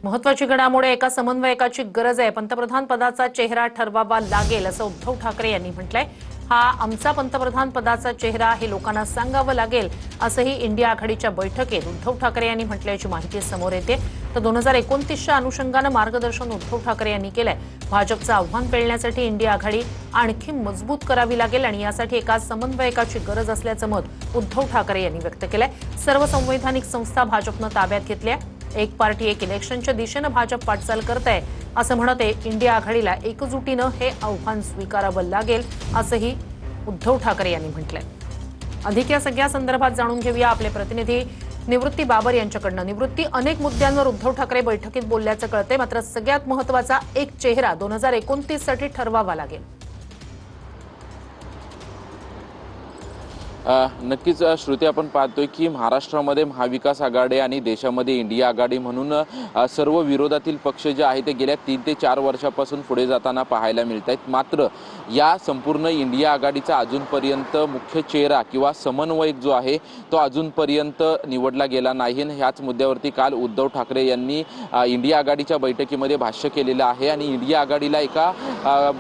महत्त्वाची घडामोड एका समन्वयकाची गरज आहे। पंतप्रधान पदाचा चेहरा ठरवावा लागेल असं उद्धव ठाकरे यांनी म्हटलंय। हा आमचा पंतप्रधान पदाचा चेहरा हे लोकांना सांगावं लागेल असंही इंडिया आघाडीच्या बैठकीत उद्धव ठाकरे यांनी म्हटल्याची माहिती समोर येते। तर 2029च्या अनुषंगानं मार्गदर्शन उद्धव ठाकरे यांनी केलंय। भाजपचं आव्हान पेलण्यासाठी इंडिया आघाडी आणखी मजबूत करावी लागेल आणि यासाठी एका समन्वयकाची गरज असल्याचं मत उद्धव ठाकरे यांनी व्यक्त केलंय। सर्व संवैधानिक संस्था भाजपनं ताब्यात घेतल्या। एक पार्टी एक इलेक्शनच्या दिशेनं भाजप वाटचाल करत आहे असं म्हणत इंडिया आघाडीला एकजुटीनं हे आव्हान स्वीकारावं लागेल असंही उद्धव ठाकरे यांनी म्हटलंय। अधिक या सगळ्या संदर्भात जाणून घेऊया आपले प्रतिनिधी निवृत्ती बाबर यांच्याकडनं। निवृत्ती, अनेक मुद्द्यांवर उद्धव ठाकरे बैठकीत बोलल्याचं कळतंय, मात्र सगळ्यात महत्त्वाचा एक चेहरा 2029 साठी ठरवावा लागेल। नक्कीच श्रुती, आपण पाहतोय की महाराष्ट्रामध्ये महाविकास आघाडी आणि देशामध्ये इंडिया आघाडी म्हणून सर्व विरोधातील पक्ष जे आहेत ते गेल्या 3 ते 4 वर्षापासून पुढे जाताना पाहायला मिळत आहेत। मात्र या संपूर्ण इंडिया आघाडीचा अजूनपर्यंत मुख्य चेहरा किंवा समन्वयक जो आहे तो अजूनपर्यंत निवडला गेला नाही। ह्याच मुद्द्यावरती काल उद्धव ठाकरे यांनी इंडिया आघाडीच्या बैठकीमध्ये भाष्य केलेलं आहे आणि इंडिया आघाडीला एका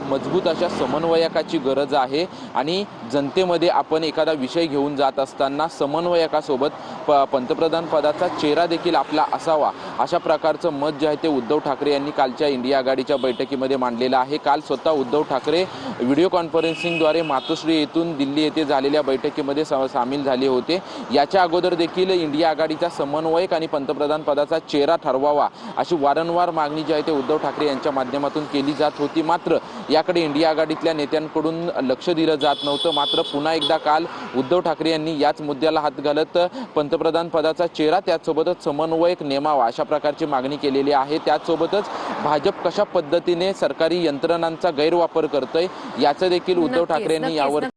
मजबूत अशा समन्वयकाची गरज आहे आणि जनतेमध्ये आपण एखादा विषय घेऊन जात असताना समन्वयकासोबत पंतप्रधान पदाचा चेहरा देखील आपला असावा, अशा प्रकारचं मत जे आहे ते उद्धव ठाकरे यांनी कालच्या इंडिया आघाडीच्या बैठकीमध्ये मांडलेलं आहे। काल स्वतः उद्धव ठाकरे व्हिडिओ कॉन्फरन्सिंगद्वारे मातोश्री येथून दिल्ली येथे झालेल्या बैठकीमध्ये सामील झाले होते। याच्या अगोदर देखील इंडिया आघाडीचा समन्वयक आणि पंतप्रधान पदाचा चेहरा ठरवावा अशी वारंवार मागणी जी आहे ते उद्धव ठाकरे यांच्या माध्यमातून केली जात होती। मात्र याकडे इंडिया आघाडीतल्या नेत्यांकडून लक्ष दिलं जात नव्हतं। मात्र पुन्हा एकदा काल उद्धव ठाकरे यांनी याच मुद्द्याला हात घालत पंतप्रधान पदाचा चेहरा त्याचसोबतच समन्वयक नेमावा अशा प्रकारची मागणी केलेली आहे। त्याचसोबतच भाजप कशा पद्धतीने सरकारी यंत्रणांचा गैरवापर करतोय याचं देखील उद्धव ठाकरे यांनी यावर